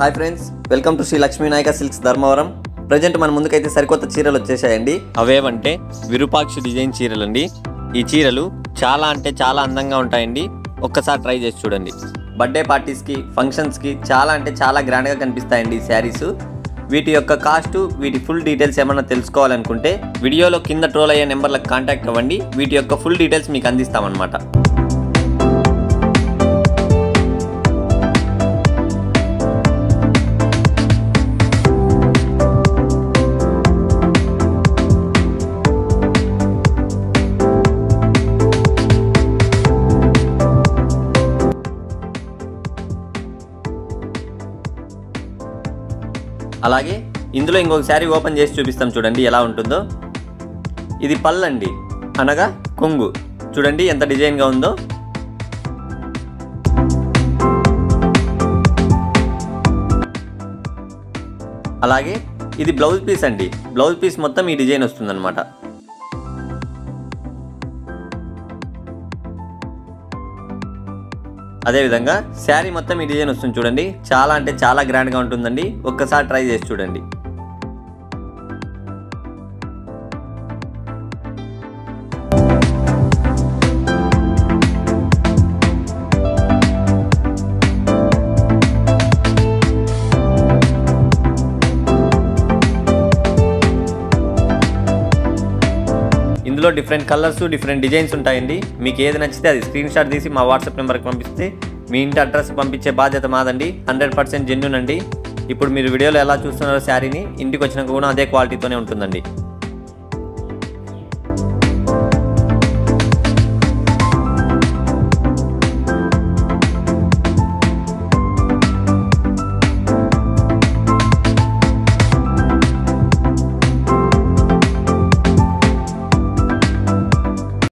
Hi friends, welcome to Sri Lakshmi Nayaka silks Dharmavaram. Present మన ముందుకైతే సరికొత్త చీరలు వచ్చేసాయండి. అవేవంటే విరూపాక్షి డిజైన్ చీరలు అండి. ఈ చీరలు చాలా అంటే చాలా అందంగా ఉంటాయండి. ఒక్కసారి ట్రై చేసి చూడండి. బర్త్డే పార్టీస్కి, ఫంక్షన్స్కి చాలా అంటే చాలా గ్రాండ్గా కనిపిస్తాయండి ఈ శారీస్. వీటి యొక్క కాస్ట్, వీటి ఫుల్ డీటెయిల్స్ ఏమన్నా తెలుసుకోవాలనుకుంటే వీడియోలో కింద ట్రోల్ అయ్యే నెంబర్లకు కాంటాక్ట్ అవ్వండి. వీటి యొక్క ఫుల్ డీటెయిల్స్ మీకు అందిస్తామన్నమాట. అలాగే ఇందులో ఇంకొక శారీ ఓపెన్ చేసి చూపిస్తాం, చూడండి ఎలా ఉంటుందో. ఇది పళ్ళండి, అనగా కొంగు. చూడండి ఎంత డిజైన్గా ఉందో. అలాగే ఇది బ్లౌజ్ పీస్ అండి. బ్లౌజ్ పీస్ మొత్తం ఈ డిజైన్ వస్తుందన్నమాట. అదేవిధంగా శారీ మొత్తం ఈ డిజైన్ వస్తుంది చూడండి. చాలా అంటే చాలా గ్రాండ్గా ఉంటుందండి. ఒక్కసారి ట్రై చేసి చూడండి. ఇందులో డిఫరెంట్ కలర్స్, డిఫరెంట్ డిజైన్స్ ఉంటాయండి. మీకు ఏది నచ్చితే అది స్క్రీన్ షాట్ తీసి మా వాట్సాప్ నెంబర్కి పంపిస్తే మీ ఇంటి అడ్రస్ పంపించే బాధ్యత మాదండి. 100% జెన్యూన్ అండి. ఇప్పుడు మీరు వీడియోలో ఎలా చూస్తున్నారో శారీని, ఇంటికి వచ్చినాక కూడా అదే క్వాలిటీతోనే ఉంటుందండి.